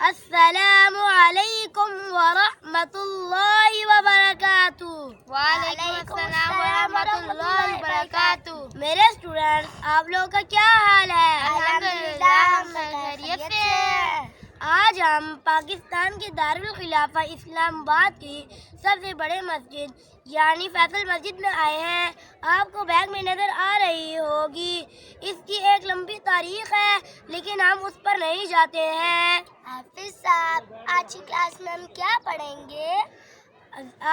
السلام علیکم ورحمۃ اللہ وبرکاتہ۔ وعلیکم السلام ورحمۃ اللہ وبرکاتہ۔ میرے اسٹوڈنٹس، آپ لوگوں کا کیا حال ہے؟ الحمدللہ ہم خیریت سے ہیں۔ آج ہم پاکستان کے دارالخلافہ اسلام آباد کی سب سے بڑے مسجد یعنی فیصل مسجد میں آئے ہیں۔ آپ کو بیگ میں نظر آ رہی ہوگی، اس کی ایک لمبی تاریخ ہے، لیکن ہم اس پر نہیں جاتے ہیں۔ حافظ صاحب، آج کی کلاس میں ہم کیا پڑھیں گے؟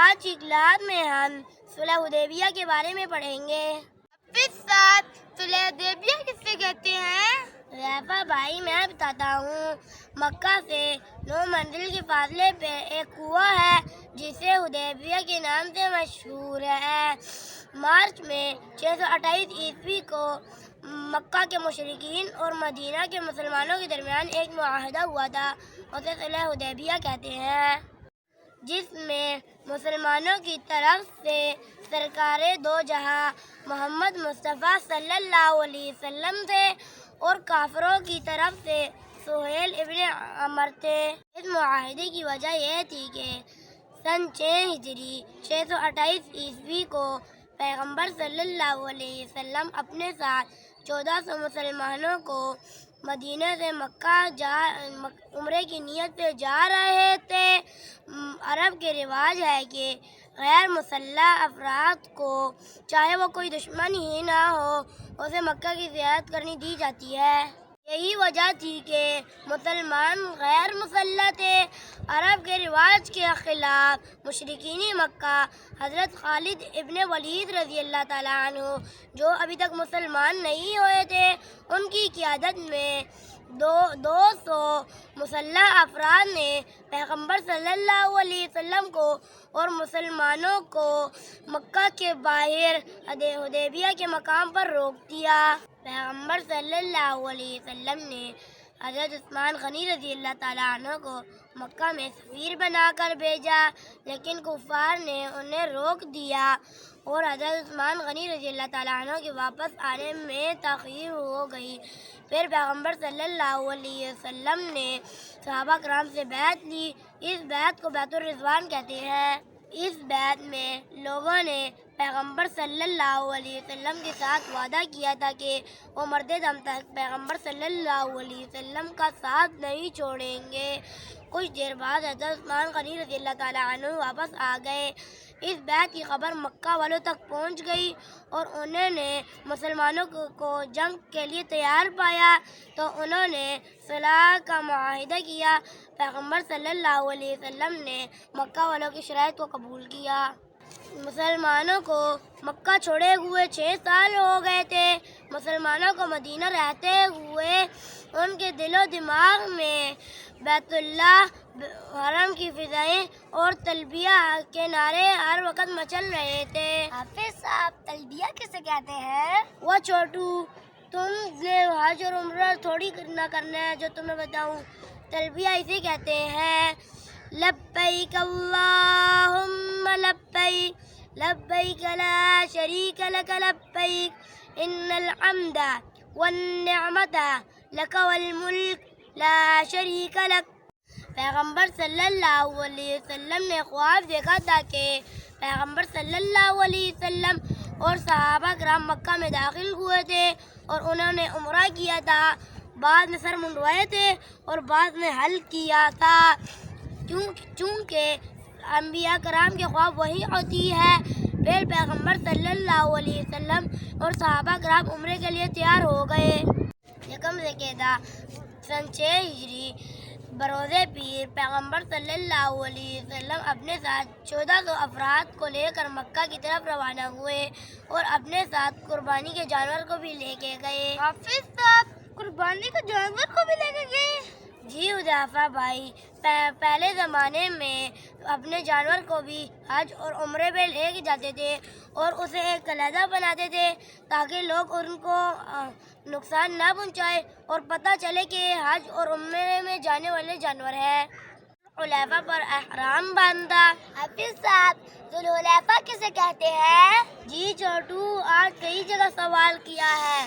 آج کی کلاس میں ہم صلح حدیبیہ کے بارے میں پڑھیں گے۔ حافظ صاحب، صلح حدیبیہ کس سے کہتے ہیں؟ ریفا بھائی، میں بتاتا ہوں۔ مکہ سے 9 منزل کے فاصلے پہ ایک کنواں ہے جسے حدیبیہ کے نام سے مشہور ہے۔ مارچ میں 628 عیسوی کو مکہ کے مشرکین اور مدینہ کے مسلمانوں کے درمیان ایک معاہدہ ہوا تھا، اسے صلح حدیبیہ کہتے ہیں، جس میں مسلمانوں کی طرف سے سرکار دو جہاں محمد مصطفیٰ صلی اللہ علیہ وسلم تھے اور کافروں کی طرف سے سہیل ابن عمر تھے۔ اس معاہدے کی وجہ یہ تھی کہ سن 6 ہجری 628 عیسوی کو پیغمبر صلی اللہ علیہ وسلم اپنے ساتھ 1400 مسلمانوں کو مدینہ سے مکہ عمرے کی نیت سے جا رہے تھے۔ عرب کے رواج ہے کہ غیر مسلح افراد کو، چاہے وہ کوئی دشمن ہی نہ ہو، اسے مکہ کی زیارت کرنی دی جاتی ہے۔ یہی وجہ تھی کہ مسلمان غیر مسلح تھے۔ عرب کے رواج کے خلاف مشرکین مکہ حضرت خالد ابن ولید رضی اللہ تعالیٰ عنہ، جو ابھی تک مسلمان نہیں ہوئے تھے، ان کی قیادت میں 200 مسلح افراد نے پیغمبر صلی اللہ علیہ وسلم کو اور مسلمانوں کو مکہ کے باہر حدیبیہ کے مقام پر روک دیا۔ پیغمبر صلی اللہ علیہ وسلم نے حضرت عثمان غنی رضی اللہ تعالیٰ عنہ کو مکہ میں سفیر بنا کر بھیجا، لیکن کفار نے انہیں روک دیا اور حضرت عثمان غنی رضی اللہ تعالیٰ عنہ کے واپس آنے میں تاخیر ہو گئی۔ پھر پیغمبر صلی اللہ علیہ وسلم نے صحابہ کرام سے بیعت لی۔ اس بیعت کو بیعت الرضوان کہتے ہیں۔ اس بیعت میں لوگوں نے پیغمبر صلی اللہ علیہ وسلم کے ساتھ وعدہ کیا تھا کہ وہ مرد دم تک پیغمبر صلی اللہ علیہ وسلم کا ساتھ نہیں چھوڑیں گے۔ کچھ دیر بعد حضرت عثمان غنی رضی اللہ تعالیٰ عنہ واپس آ گئے۔ اس بیعت کی خبر مکہ والوں تک پہنچ گئی اور انہوں نے مسلمانوں کو جنگ کے لیے تیار پایا، تو انہوں نے صلح کا معاہدہ کیا۔ پیغمبر صلی اللہ علیہ وسلم نے مکہ والوں کی شرائط کو قبول کیا۔ مسلمانوں کو مکہ چھوڑے ہوئے 6 سال ہو گئے تھے۔ مسلمانوں کو مدینہ رہتے ہوئے ان کے دل و دماغ میں بیت اللہ، حرم کی فضائیں اور تلبیہ کے نعرے ہر وقت مچل رہے تھے۔ حافظ صاحب، تلبیہ کسے کہتے ہیں؟ وہ چھوٹو، تم نے حج اور عمرہ تھوڑی نہ کرنا ہے جو تمہیں بتاؤں۔ تلبیہ اسے کہتے ہیں، لبیک اللہم لبیک، لبیک لا شریک لک لبیک، ان الحمد والنعمت لک والملک لا شریک لک۔ پیغمبر صلی اللہ علیہ وسلم نے خواب دیکھا تھا کہ پیغمبر صلی اللہ علیہ وسلم اور صحابہ کرام مکہ میں داخل ہوئے تھے اور انہوں نے عمرہ کیا تھا، بعد میں سر منڈوائے تھے اور بعد میں حلق کیا تھا۔ چونکہ انبیاء کرام کے خواب وہی ہوتی ہے۔ پھر پیغمبر صلی اللہ علیہ وسلم اور صحابہ کرام عمرے کے لیے تیار ہو گئے۔ یکم ذوالقعدہ سن 6 ہجری بروز پیر پیغمبر صلی اللہ علیہ وسلم اپنے ساتھ 1400 افراد کو لے کر مکہ کی طرف روانہ ہوئے اور اپنے ساتھ قربانی کے جانور کو بھی لے کے گئے۔ حافظ صاحب، قربانی کے جانور کو بھی لے کے گئے؟ جی حذیفہ بھائی، پہلے زمانے میں اپنے جانور کو بھی حج اور عمرے پہ لے کے جاتے تھے اور اسے ایک علیحدہ بناتے تھے تاکہ لوگ ان کو نقصان نہ پہنچائے اور پتہ چلے کہ حج اور عمرے میں جانے والے جانور ہیں۔ ذوالحلیفہ پر احرام باندھا۔ حافظ صاحب، ذوالحلیفہ کسے کہتے ہیں؟ جی چھوٹو، آج کئی جگہ سوال کیا ہے۔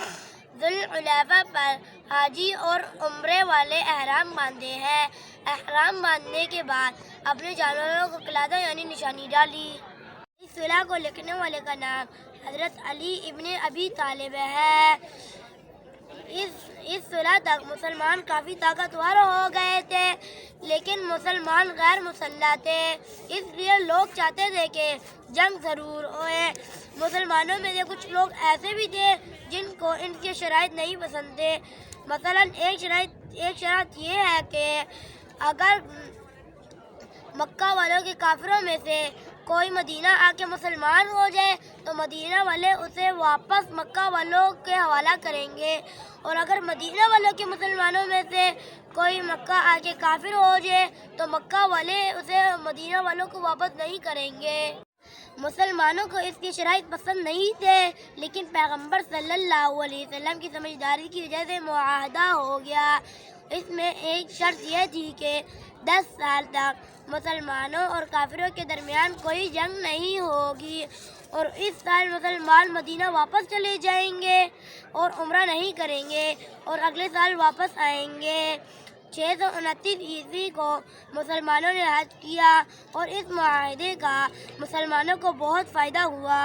ذوالحلیفہ پر حاجی اور عمرے والے احرام باندھے ہیں۔ احرام باندھنے کے بعد اپنے جانوروں کو قلادہ یعنی نشانی ڈالی۔ اس صلح کو لکھنے والے کا نام حضرت علی ابن ابی طالب ہے۔ اس صلح تک مسلمان کافی طاقتور ہو گئے تھے، لیکن مسلمان غیر مسلح تھے، اس لیے لوگ چاہتے تھے کہ جنگ ضرور ہوئے۔ مسلمانوں میں سے کچھ لوگ ایسے بھی تھے جن کو ان کے شرائط نہیں پسند تھے۔ مثلا ایک شرط یہ ہے کہ اگر مکہ والوں کے کافروں میں سے کوئی مدینہ آ کے مسلمان ہو جائے تو مدینہ والے اسے واپس مکہ والوں کے حوالہ کریں گے، اور اگر مدینہ والوں کے مسلمانوں میں سے کوئی مکہ آ کے کافر ہو جائے تو مکہ والے اسے مدینہ والوں کو واپس نہیں کریں گے۔ مسلمانوں کو اس کی شرائط پسند نہیں تھے، لیکن پیغمبر صلی اللہ علیہ وسلم کی سمجھداری کی وجہ سے معاہدہ ہو گیا۔ اس میں ایک شرط یہ تھی کہ 10 سال تک مسلمانوں اور کافروں کے درمیان کوئی جنگ نہیں ہوگی، اور اس سال مسلمان مدینہ واپس چلے جائیں گے اور عمرہ نہیں کریں گے اور اگلے سال واپس آئیں گے۔ 629 عیسوی کو مسلمانوں نے حج کیا اور اس معاہدے کا مسلمانوں کو بہت فائدہ ہوا۔